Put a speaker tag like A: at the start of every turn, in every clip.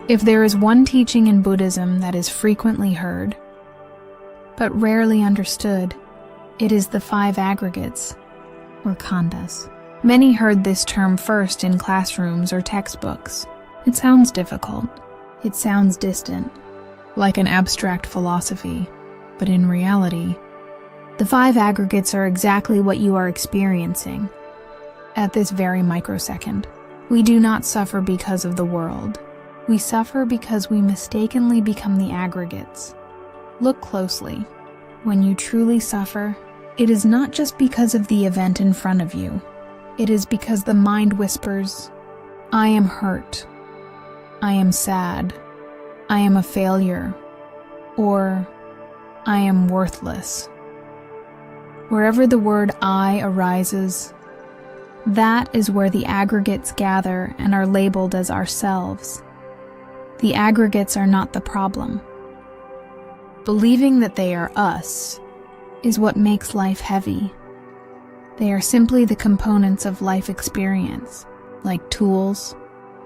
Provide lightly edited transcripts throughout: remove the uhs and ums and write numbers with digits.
A: If there is one teaching in Buddhism that is frequently heard, but rarely understood, it is the 5 aggregates, or khandhas. Many heard this term first in classrooms or textbooks. It sounds difficult. It sounds distant, like an abstract philosophy. But in reality, the 5 aggregates are exactly what you are experiencing at this very microsecond. We do not suffer because of the world. We suffer because we mistakenly become the aggregates. Look closely. When you truly suffer, it is not just because of the event in front of you. It is because the mind whispers, "I am hurt. I am sad. I am a failure." Or, "I am worthless." Wherever the word "I" arises, that is where the aggregates gather and are labeled as ourselves. The aggregates are not the problem. Believing that they are us is what makes life heavy. They are simply the components of life experience, like tools,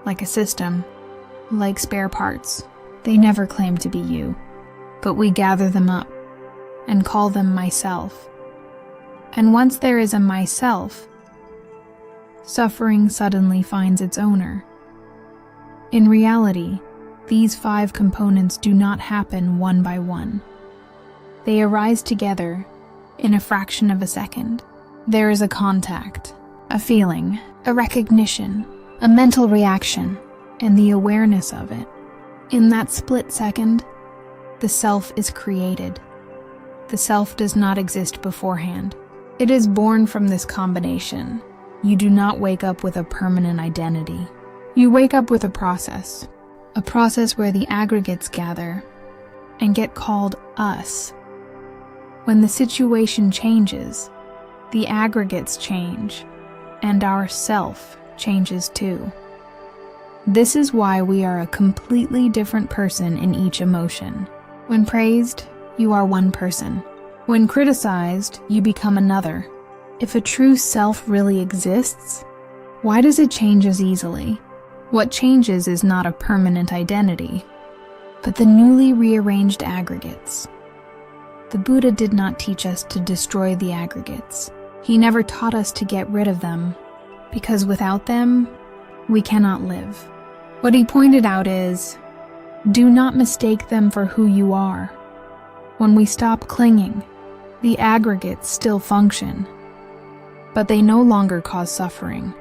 A: like a system, like spare parts. They never claim to be you, but we gather them up and call them myself. And once there is a myself, suffering suddenly finds its owner. In reality, these 5 components do not happen one by one. They arise together in a fraction of a second. There is a contact, a feeling, a recognition, a mental reaction, and the awareness of it. In that split second, the self is created. The self does not exist beforehand. It is born from this combination. You do not wake up with a permanent identity. You wake up with a process where the aggregates gather and get called us. When the situation changes, the aggregates change, and our self changes too. This is why we are a completely different person in each emotion. When praised, you are one person. When criticized, you become another. If a true self really exists, why does it change as easily? What changes is not a permanent identity, but the newly rearranged aggregates. The Buddha did not teach us to destroy the aggregates. He never taught us to get rid of them, because without them, we cannot live. What he pointed out is, do not mistake them for who you are. When we stop clinging, the aggregates still function, but they no longer cause suffering.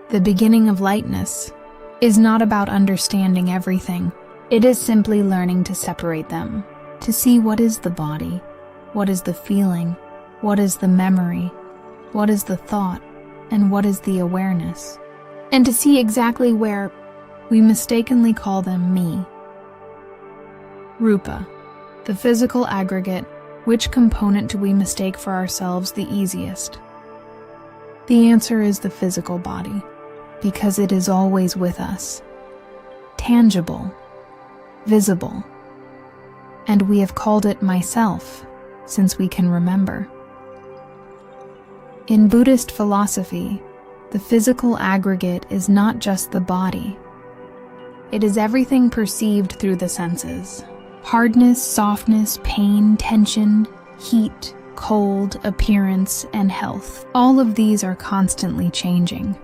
A: The beginning of lightness is not about understanding everything. It is simply learning to separate them, to see what is the body, what is the feeling, what is the memory, what is the thought, and what is the awareness, and to see exactly where we mistakenly call them me. Rupa, the physical aggregate. Which component do we mistake for ourselves the easiest? The answer is the physical body, because it is always with us, tangible, visible, and we have called it myself since we can remember. In Buddhist philosophy, the physical aggregate is not just the body. It is everything perceived through the senses. Hardness, softness, pain, tension, heat, cold, appearance, and health. All of these are constantly changing.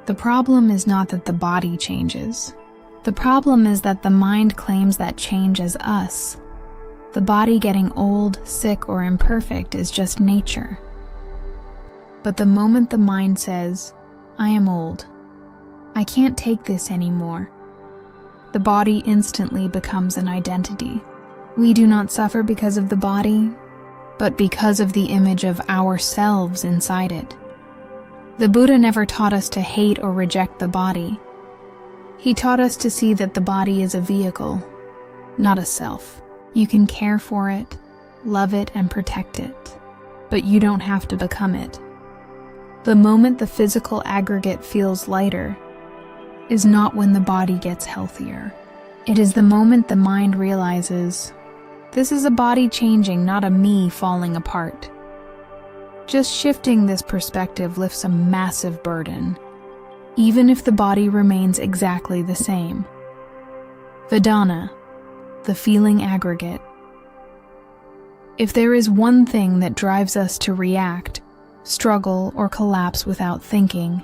A: The problem is not that the body changes. The problem is that the mind claims that change as us. The body getting old, sick, or imperfect is just nature. But the moment the mind says, "I am old. I can't take this anymore," the body instantly becomes an identity. We do not suffer because of the body, but because of the image of ourselves inside it. The Buddha never taught us to hate or reject the body. He taught us to see that the body is a vehicle, not a self. You can care for it, love it, and protect it, but you don't have to become it. The moment the physical aggregate feels lighter is not when the body gets healthier. It is the moment the mind realizes, this is a body changing, not a me falling apart. Just shifting this perspective lifts a massive burden, even if the body remains exactly the same. Vedana, the feeling aggregate. If there is one thing that drives us to react, struggle, or collapse without thinking,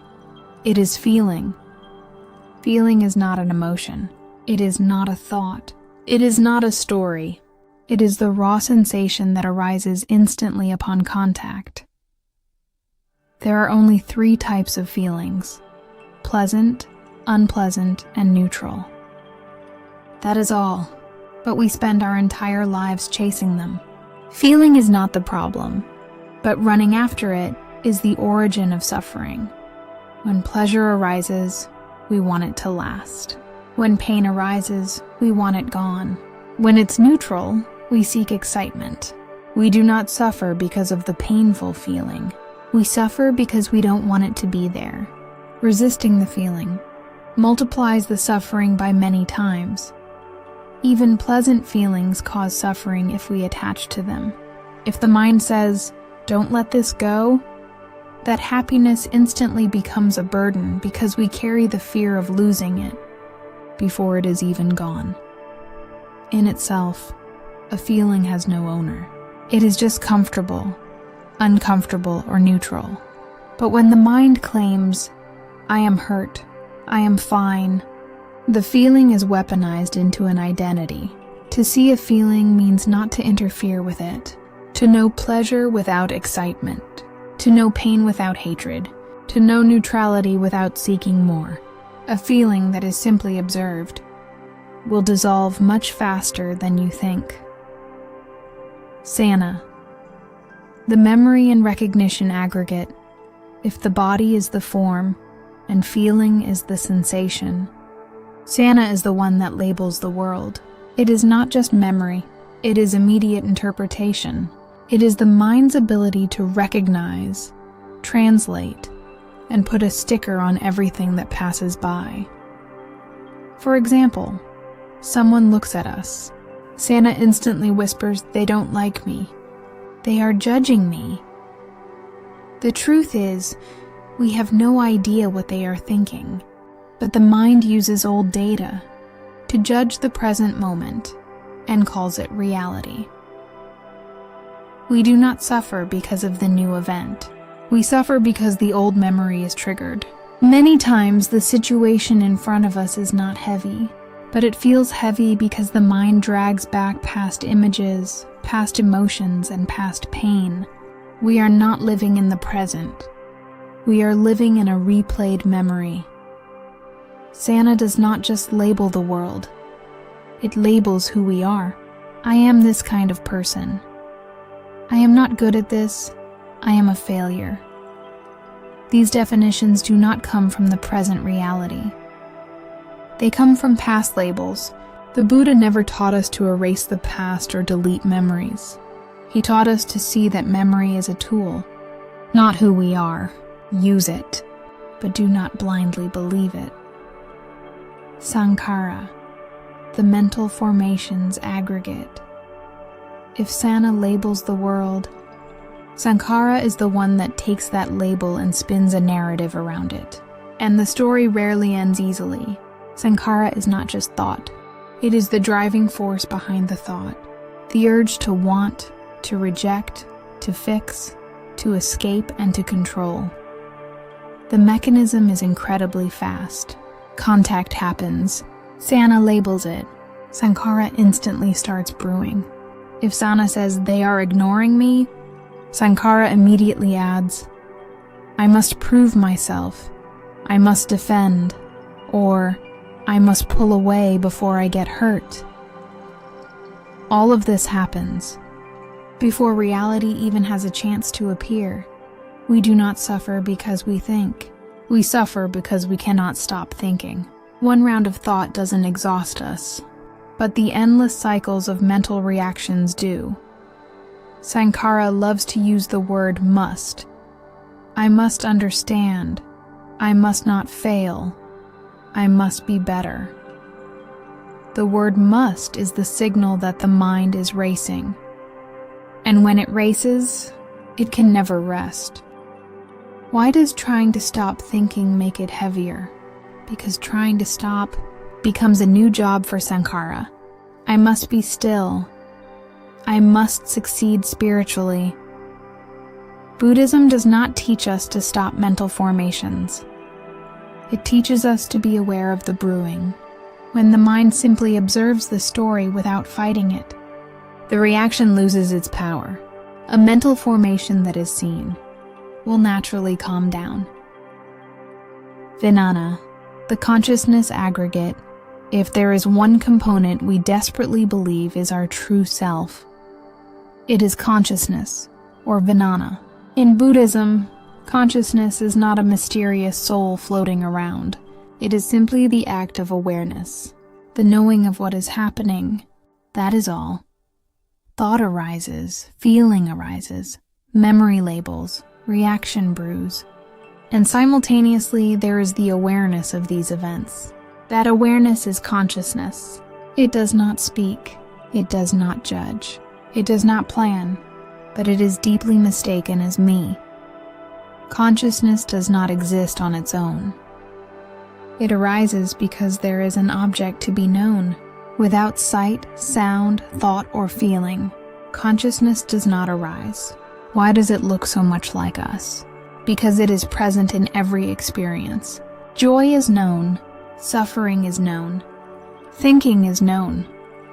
A: it is feeling. Feeling is not an emotion. It is not a thought. It is not a story. It is the raw sensation that arises instantly upon contact. There are only 3 types of feelings: pleasant, unpleasant, and neutral. That is all, but we spend our entire lives chasing them. Feeling is not the problem, but running after it is the origin of suffering. When pleasure arises, we want it to last. When pain arises, we want it gone. When it's neutral, we seek excitement. We do not suffer because of the painful feeling. We suffer because we don't want it to be there. Resisting the feeling multiplies the suffering by many times. Even pleasant feelings cause suffering if we attach to them. If the mind says, "Don't let this go," that happiness instantly becomes a burden because we carry the fear of losing it before it is even gone. In itself, a feeling has no owner. It is just comfortable, uncomfortable, or neutral. But when the mind claims, "I am hurt, I am fine," the feeling is weaponized into an identity. To see a feeling means not to interfere with it, to know pleasure without excitement, to know pain without hatred, to know neutrality without seeking more. A feeling that is simply observed will dissolve much faster than you think. Sana, the memory and recognition aggregate. If the body is the form and feeling is the sensation, Sana is the one that labels the world. It is not just memory, it is immediate interpretation. It is the mind's ability to recognize, translate, and put a sticker on everything that passes by. For example, someone looks at us. Sana instantly whispers, "They don't like me. They are judging me." The truth is, we have no idea what they are thinking, but the mind uses old data to judge the present moment and calls it reality. We do not suffer because of the new event. We suffer because the old memory is triggered. Many times the situation in front of us is not heavy, but it feels heavy because the mind drags back past images, past emotions, and past pain. We are not living in the present. We are living in a replayed memory. Sana does not just label the world. It labels who we are. I am this kind of person. I am not good at this. I am a failure. These definitions do not come from the present reality. They come from past labels. The Buddha never taught us to erase the past or delete memories. He taught us to see that memory is a tool, not who we are. Use it, but do not blindly believe it. Sankhara, the mental formations aggregate. If Sana labels the world, Sankhara is the one that takes that label and spins a narrative around it. And the story rarely ends easily. Sankhara is not just thought. It is the driving force behind the thought. The urge to want, to reject, to fix, to escape, and to control. The mechanism is incredibly fast. Contact happens. Sana labels it. Sankhara instantly starts brewing. If Sana says, "They are ignoring me," Sankhara immediately adds, "I must prove myself. I must defend," or "I must pull away before I get hurt." All of this happens before reality even has a chance to appear. We do not suffer because we think. We suffer because we cannot stop thinking. One round of thought doesn't exhaust us, but the endless cycles of mental reactions do. Sankhara loves to use the word must. I must understand. I must not fail. I must be better. The word must is the signal that the mind is racing. And when it races, it can never rest. Why does trying to stop thinking make it heavier? Because trying to stop becomes a new job for Sankara. I must be still. I must succeed spiritually. Buddhism does not teach us to stop mental formations. It teaches us to be aware of the brewing. When the mind simply observes the story without fighting it, the reaction loses its power. A mental formation that is seen will naturally calm down. Vijnana, the consciousness aggregate, if there is one component we desperately believe is our true self, it is consciousness, or Vijnana. In Buddhism, consciousness is not a mysterious soul floating around. It is simply the act of awareness, the knowing of what is happening. That is all. Thought arises, feeling arises, memory labels, reaction brews, and simultaneously there is the awareness of these events. That awareness is consciousness. It does not speak, it does not judge, it does not plan, but it is deeply mistaken as me. Consciousness does not exist on its own. It arises because there is an object to be known. Without sight, sound, thought, or feeling, consciousness does not arise. Why does it look so much like us? Because it is present in every experience. Joy is known, suffering is known, thinking is known.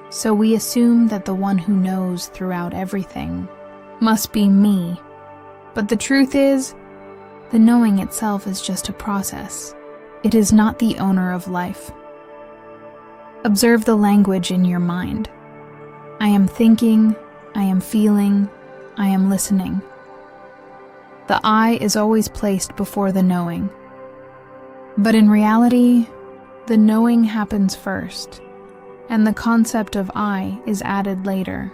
A: So we assume that the one who knows throughout everything must be me. But the truth is, the knowing itself is just a process. It is not the owner of life. Observe the language in your mind. I am thinking, I am feeling, I am listening. The I is always placed before the knowing. But in reality, the knowing happens first, and the concept of I is added later.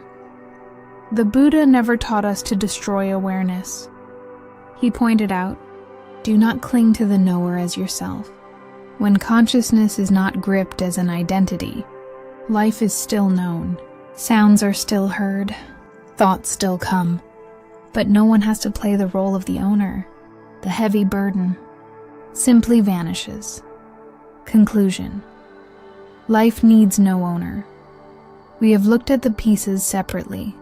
A: The Buddha never taught us to destroy awareness. He pointed out, do not cling to the knower as yourself. When consciousness is not gripped as an identity, life is still known. Sounds are still heard, thoughts still come, but no one has to play the role of the owner. The heavy burden simply vanishes. Conclusion. Life needs no owner. We have looked at the pieces separately.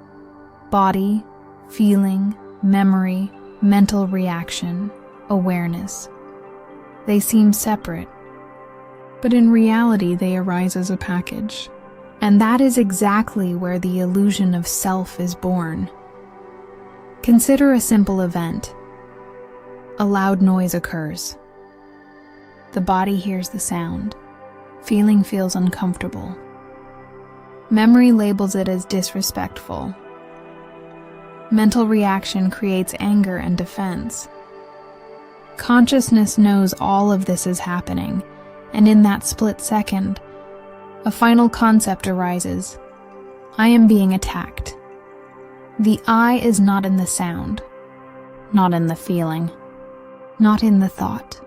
A: Body, feeling, memory, mental reaction, awareness. They seem separate, but in reality they arise as a package. And that is exactly where the illusion of self is born. Consider a simple event. A loud noise occurs. The body hears the sound. Feeling feels uncomfortable. Memory labels it as disrespectful. Mental reaction creates anger and defense. Consciousness knows all of this is happening, and in that split second, a final concept arises. I am being attacked. The I is not in the sound, not in the feeling, not in the thought.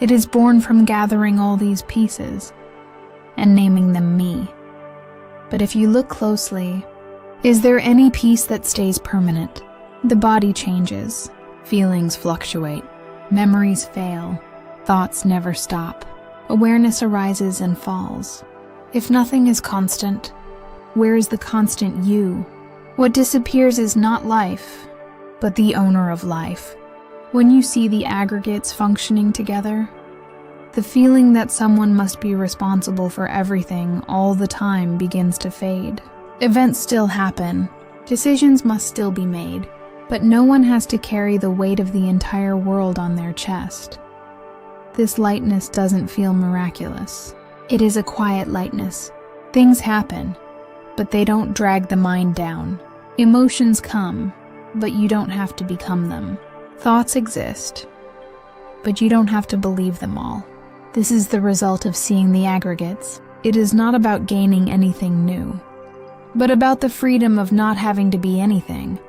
A: It is born from gathering all these pieces and naming them me. But if you look closely, is there any piece that stays permanent? The body changes, feelings fluctuate, memories fail, thoughts never stop, awareness arises and falls. If nothing is constant, where is the constant you? What disappears is not life, but the owner of life. When you see the aggregates functioning together, the feeling that someone must be responsible for everything all the time begins to fade. Events still happen, decisions must still be made, but no one has to carry the weight of the entire world on their chest. This lightness doesn't feel miraculous. It is a quiet lightness. Things happen, but they don't drag the mind down. Emotions come, but you don't have to become them. Thoughts exist, but you don't have to believe them all. This is the result of seeing the aggregates. It is not about gaining anything new, but about the freedom of not having to be anything.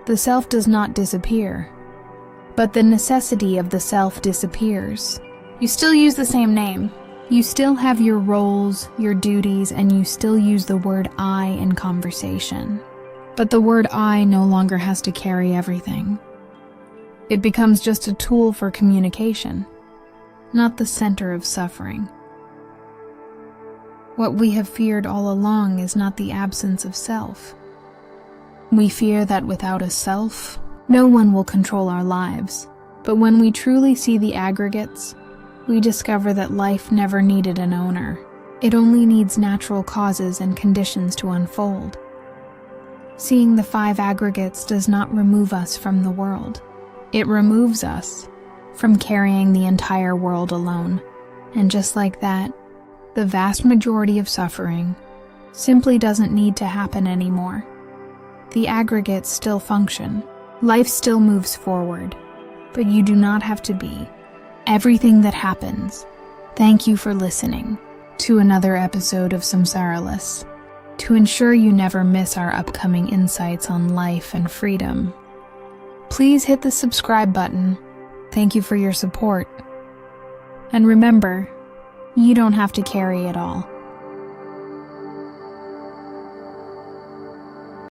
A: The self does not disappear, but the necessity of the self disappears. You still use the same name. You still have your roles, your duties, and you still use the word I in conversation. But the word I no longer has to carry everything. It becomes just a tool for communication, not the center of suffering. What we have feared all along is not the absence of self. We fear that without a self, no one will control our lives. But when we truly see the aggregates, we discover that life never needed an owner. It only needs natural causes and conditions to unfold. Seeing the 5 aggregates does not remove us from the world. It removes us from carrying the entire world alone. And just like that, the vast majority of suffering simply doesn't need to happen anymore. The aggregates still function. Life still moves forward. But you do not have to be everything that happens. Thank you for listening to another episode of Samsaraless. To ensure you never miss our upcoming insights on life and freedom, please hit the subscribe button. Thank you for your support. And remember, you don't have to carry it all.